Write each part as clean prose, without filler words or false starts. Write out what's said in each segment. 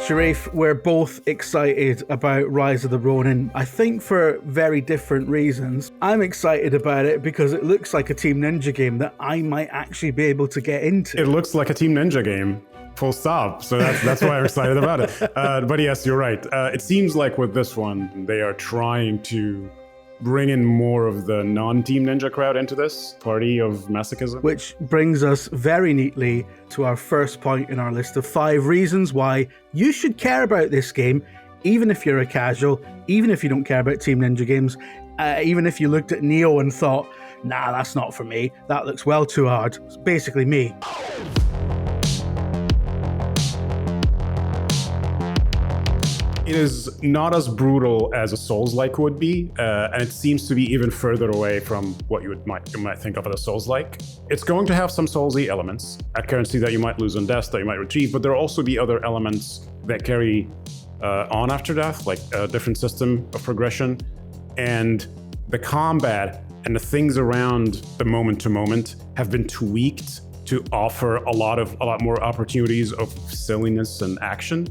Sherif, we're both excited about Rise of the Ronin, I think for very different reasons. I'm excited about it because it looks like a Team Ninja game that I might actually be able to get into. It looks like a Team Ninja game, full stop. So that's why I'm excited about it. But yes, you're right. It seems like with this one, they are trying to bring in more of the non-Team Ninja crowd into this party of masochism. Which brings us very neatly to our first point in our list of 5 reasons why you should care about this game, even if you're a casual, even if you don't care about Team Ninja games, even if you looked at Nioh and thought, nah, that's not for me, that looks well too hard. It's basically me. It is not as brutal as a Souls-like would be, and it seems to be even further away from what you might think of as a Souls-like. It's going to have some Soulsy elements, a currency that you might lose on death that you might retrieve, but there will also be other elements that carry on after death, like a different system of progression, and the combat and the things around the moment to moment have been tweaked to offer a lot more opportunities of silliness and action,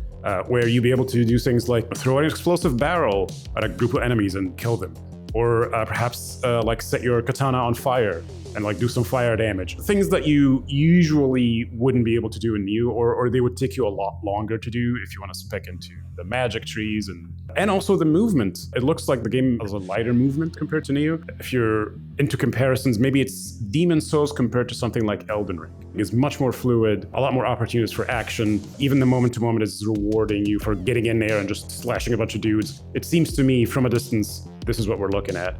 where you'll be able to do things like throw an explosive barrel at a group of enemies and kill them, or perhaps like set your katana on fire and like do some fire damage. Things that you usually wouldn't be able to do in Nioh, or they would take you a lot longer to do if you want to spec into the magic trees and also the movement. It looks like the game has a lighter movement compared to Nioh. If you're into comparisons, maybe it's Demon Souls compared to something like Elden Ring. It's much more fluid, a lot more opportunities for action. Even the moment to moment is rewarding you for getting in there and just slashing a bunch of dudes. It seems to me from a distance, this is what we're looking at.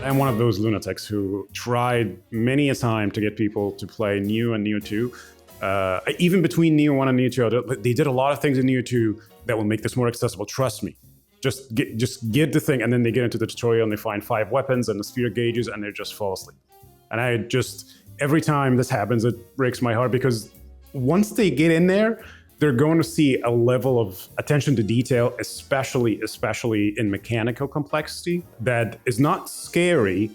I'm one of those lunatics who tried many a time to get people to play Nioh and Nioh 2. Even between Nioh 1 and Nioh 2, they did a lot of things in Nioh 2 that will make this more accessible, trust me. Just get the thing, and then they get into the tutorial and they find 5 weapons and the spear gauges and they just fall asleep. And every time this happens, it breaks my heart, because once they get in there, they're going to see a level of attention to detail, especially in mechanical complexity, that is not scary.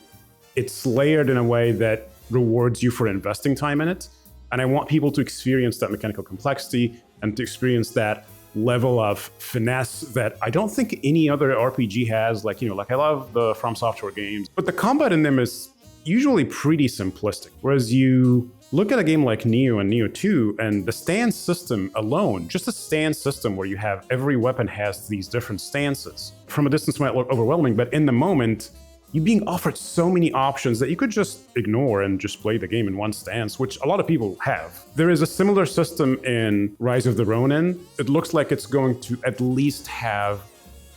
It's layered in a way that rewards you for investing time in it. And I want people to experience that mechanical complexity and to experience that level of finesse that I don't think any other RPG has. Like I love the From Software games, but the combat in them is usually pretty simplistic. Whereas you look at a game like Nioh and Nioh 2, and the stance system alone, just a stance system where you have every weapon has these different stances. From a distance might look overwhelming, but in the moment, you're being offered so many options that you could just ignore and just play the game in one stance, which a lot of people have. There is a similar system in Rise of the Ronin. It looks like it's going to at least have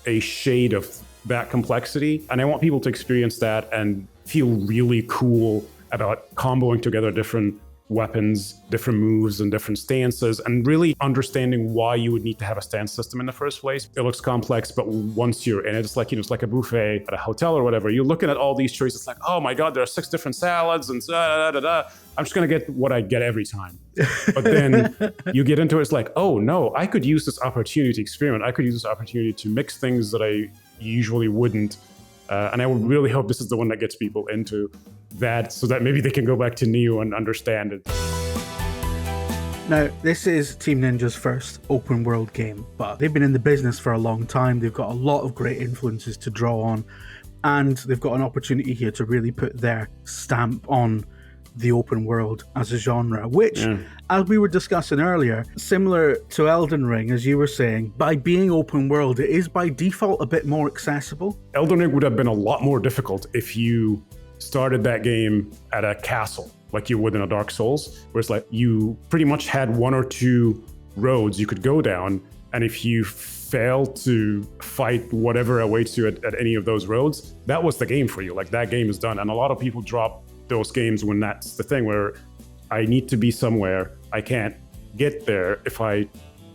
a shade of that complexity, and I want people to experience that and feel really cool about comboing together different weapons, different moves, and different stances, and really understanding why you would need to have a stance system in the first place. It looks complex, but once you're in it, it's like, it's like a buffet at a hotel or whatever. You're looking at all these choices, it's like, oh my God, there are 6 different salads and I'm just gonna get what I get every time. But then you get into it, it's like, oh no, I could use this opportunity to experiment. I could use this opportunity to mix things that I usually wouldn't. And I would really hope this is the one that gets people into that, so that maybe they can go back to Nioh and understand it. Now, this is Team Ninja's first open world game, but they've been in the business for a long time. They've got a lot of great influences to draw on, and they've got an opportunity here to really put their stamp on the open world as a genre, which, as we were discussing earlier, similar to Elden Ring, as you were saying, by being open world, it is by default a bit more accessible. Elden Ring would have been a lot more difficult if you started that game at a castle, like you would in a Dark Souls, where it's like you pretty much had 1 or 2 roads you could go down, and if you failed to fight whatever awaits you at any of those roads, that was the game for you. Like, that game is done. And a lot of people drop those games when that's the thing, where I need to be somewhere, I can't get there if I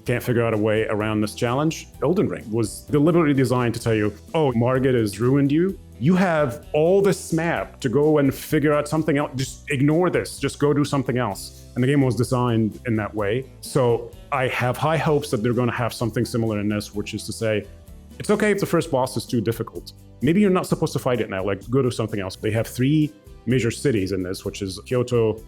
can't figure out a way around this challenge. Elden Ring was deliberately designed to tell you, oh, Margit has ruined you. You have all this map to go and figure out something else. Just ignore this, just go do something else. And the game was designed in that way. So I have high hopes that they're going to have something similar in this, which is to say, it's okay if the first boss is too difficult. Maybe you're not supposed to fight it now, like go do something else. They have 3 major cities in this, which is Kyoto,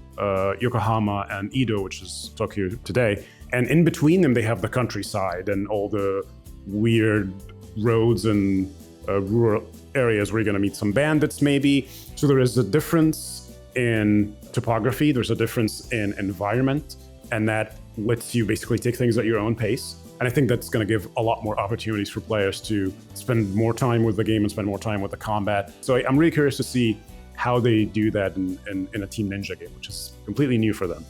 Yokohama and Edo, which is Tokyo today. And in between them, they have the countryside and all the weird roads and rural areas where you're going to meet some bandits, maybe. So there is a difference in topography, there's a difference in environment, and that lets you basically take things at your own pace. And I think that's going to give a lot more opportunities for players to spend more time with the game and spend more time with the combat. So I'm really curious to see how they do that in a Team Ninja game, which is completely new for them.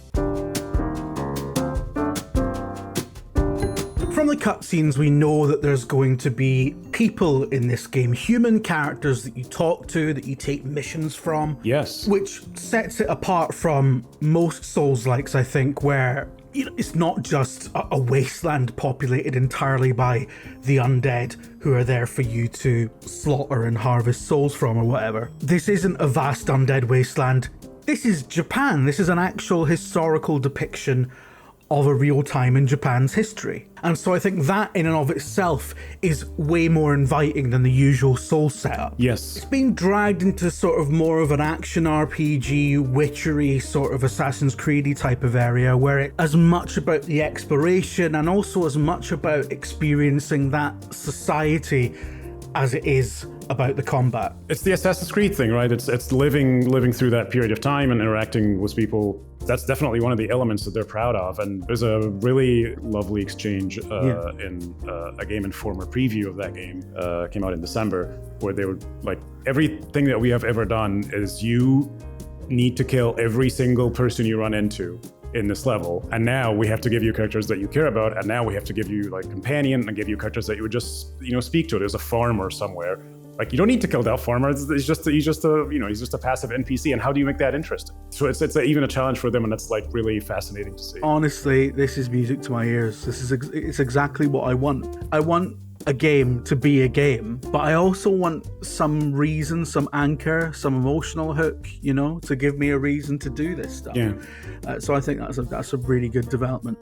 From the cutscenes, we know that there's going to be people in this game, human characters that you talk to, that you take missions from. Yes. Which sets it apart from most Souls-likes, I think, where it's not just a wasteland populated entirely by the undead who are there for you to slaughter and harvest souls from or whatever. This isn't a vast undead wasteland. This is Japan. This is an actual historical depiction of a real time in Japan's history. And so I think that in and of itself is way more inviting than the usual Soul setup. Yes. It's being dragged into sort of more of an action RPG, witchery, sort of Assassin's Creed-y type of area, where it's as much about the exploration and also as much about experiencing that society as it is about the combat. It's the Assassin's Creed thing, right? It's living through that period of time and interacting with people. That's definitely one of the elements that they're proud of. And there's a really lovely exchange in a Game Informer preview of that game, came out in December, where they were like, everything that we have ever done is you need to kill every single person you run into in this level, and now we have to give you characters that you care about, and now we have to give you like companion and give you characters that you would just speak to. There's a farmer somewhere. Like, you don't need to kill that farmer. He's just a passive NPC. And how do you make that interesting? So it's even a challenge for them, and that's like really fascinating to see. Honestly, this is music to my ears. It's exactly what I want. I want a game to be a game, but I also want some reason, some anchor, some emotional hook, to give me a reason to do this stuff. Yeah. So I think that's a really good development.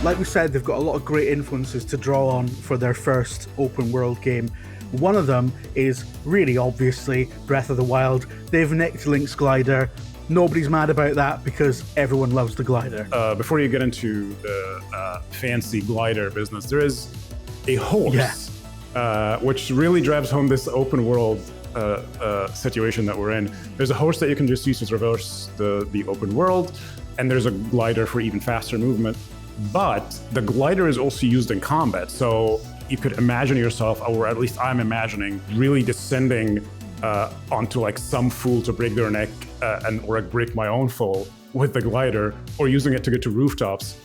Like we said, they've got a lot of great influences to draw on for their first open world game. One of them is really obviously Breath of the Wild. They've nicked Link's glider. Nobody's mad about that because everyone loves the glider. Before you get into the fancy glider business, there is a horse, which really drives home this open world situation that we're in. There's a horse that you can just use to traverse the open world, and there's a glider for even faster movement. But the glider is also used in combat, so you could imagine yourself, or at least I'm imagining, really descending onto like some fool to break their neck or break my own foal with the glider, or using it to get to rooftops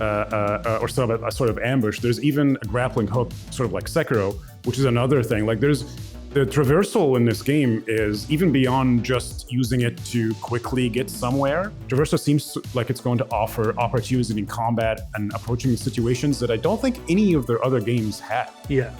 or sort of ambush. There's even a grappling hook, sort of like Sekiro, which is another thing. Like, the traversal in this game is even beyond just using it to quickly get somewhere. Traversal seems like it's going to offer opportunities in combat and approaching situations that I don't think any of their other games had. Yeah.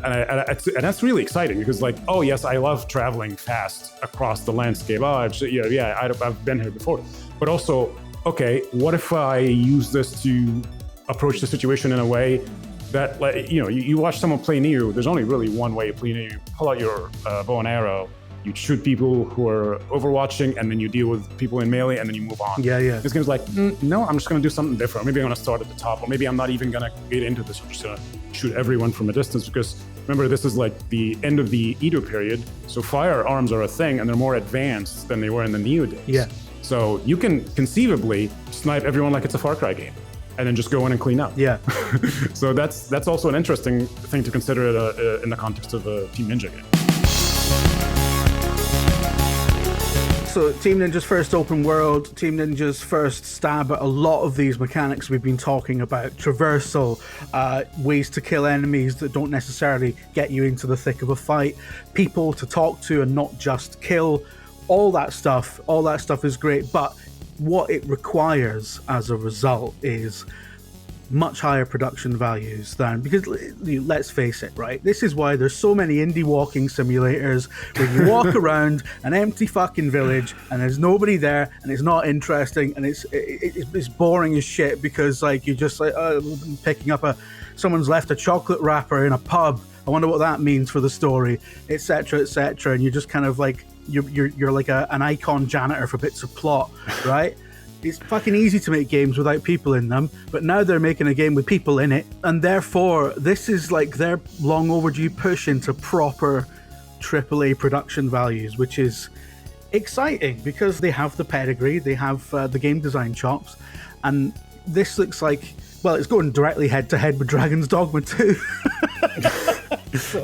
And that's really exciting because, like, oh yes, I love traveling fast across the landscape. Oh, I've been here before. But also, okay, what if I use this to approach the situation in a way that, like, you watch someone play Neo, there's only really one way to play Neo. You pull out your bow and arrow, you shoot people who are overwatching, and then you deal with people in melee, and then you move on. Yeah. This game's like, no, I'm just going to do something different. Maybe I'm going to start at the top, or maybe I'm not even going to get into this. I'm just going to shoot everyone from a distance, because remember, this is like the end of the Edo period, so firearms are a thing, and they're more advanced than they were in the Neo days. Yeah. So you can conceivably snipe everyone like it's a Far Cry game, and then just go in and clean up. Yeah. So that's also an interesting thing to consider in the context of a Team Ninja game. So Team Ninja's first open world, Team Ninja's first stab at a lot of these mechanics we've been talking about. Traversal, ways to kill enemies that don't necessarily get you into the thick of a fight, people to talk to and not just kill. All that stuff is great, but what it requires as a result is much higher production values than, because let's face it, right? This is why there's so many indie walking simulators where you walk around an empty fucking village and there's nobody there and it's not interesting and it's boring as shit, because like you're just like picking up someone's left a chocolate wrapper in a pub. I wonder what that means for the story, etc., etc. And you're just kind of like you're like an icon janitor for bits of plot, right? It's fucking easy to make games without people in them, but now they're making a game with people in it, and therefore this is like their long overdue push into proper AAA production values, which is exciting because they have the pedigree, they have the game design chops, and this looks like, well, it's going directly head to head with Dragon's Dogma 2.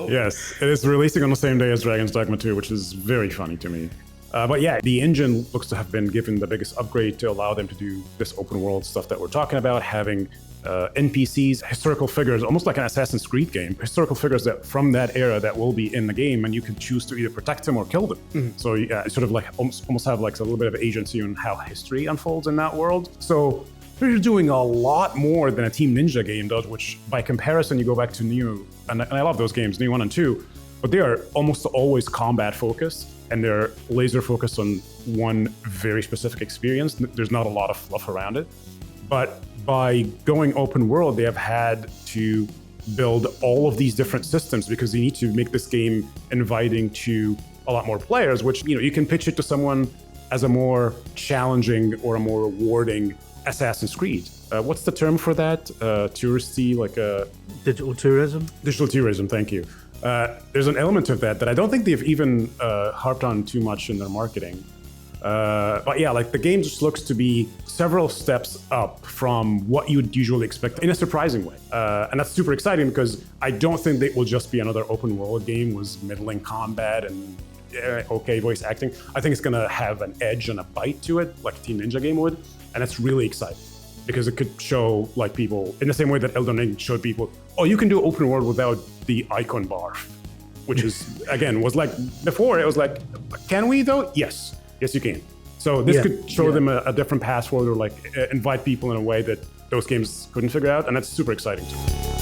Yes, it is releasing on the same day as Dragon's Dogma 2, which is very funny to me. But yeah, the engine looks to have been given the biggest upgrade to allow them to do this open world stuff that we're talking about, having NPCs, historical figures, almost like an Assassin's Creed game, historical figures that from that era that will be in the game, and you can choose to either protect them or kill them. So yeah, sort of like almost have like a little bit of agency on how history unfolds in that world. So they're doing a lot more than a Team Ninja game does, which by comparison, you go back to Neo, and I love those games, Neo 1 and 2, but they are almost always combat focused, and they're laser focused on one very specific experience. There's not a lot of fluff around it. But by going open world, they have had to build all of these different systems because they need to make this game inviting to a lot more players, which, you know, you can pitch it to someone as a more challenging or a more rewarding Assassin's Creed. What's the term for that? Touristy, like a... Digital tourism? Digital tourism, thank you. There's an element of that I don't think they've even harped on too much in their marketing. But yeah, like the game just looks to be several steps up from what you would usually expect in a surprising way. And that's super exciting because I don't think it will just be another open world game with middling combat and okay voice acting. I think it's gonna have an edge and a bite to it, like a Team Ninja game would. And that's really exciting because it could show like people in the same way that Elden Ring showed people, oh, you can do open world without the icon bar, which is, again, was like before it was like, can we though? Yes, you can. So this could show them a different path forward or like invite people in a way that those games couldn't figure out. And that's super exciting to me.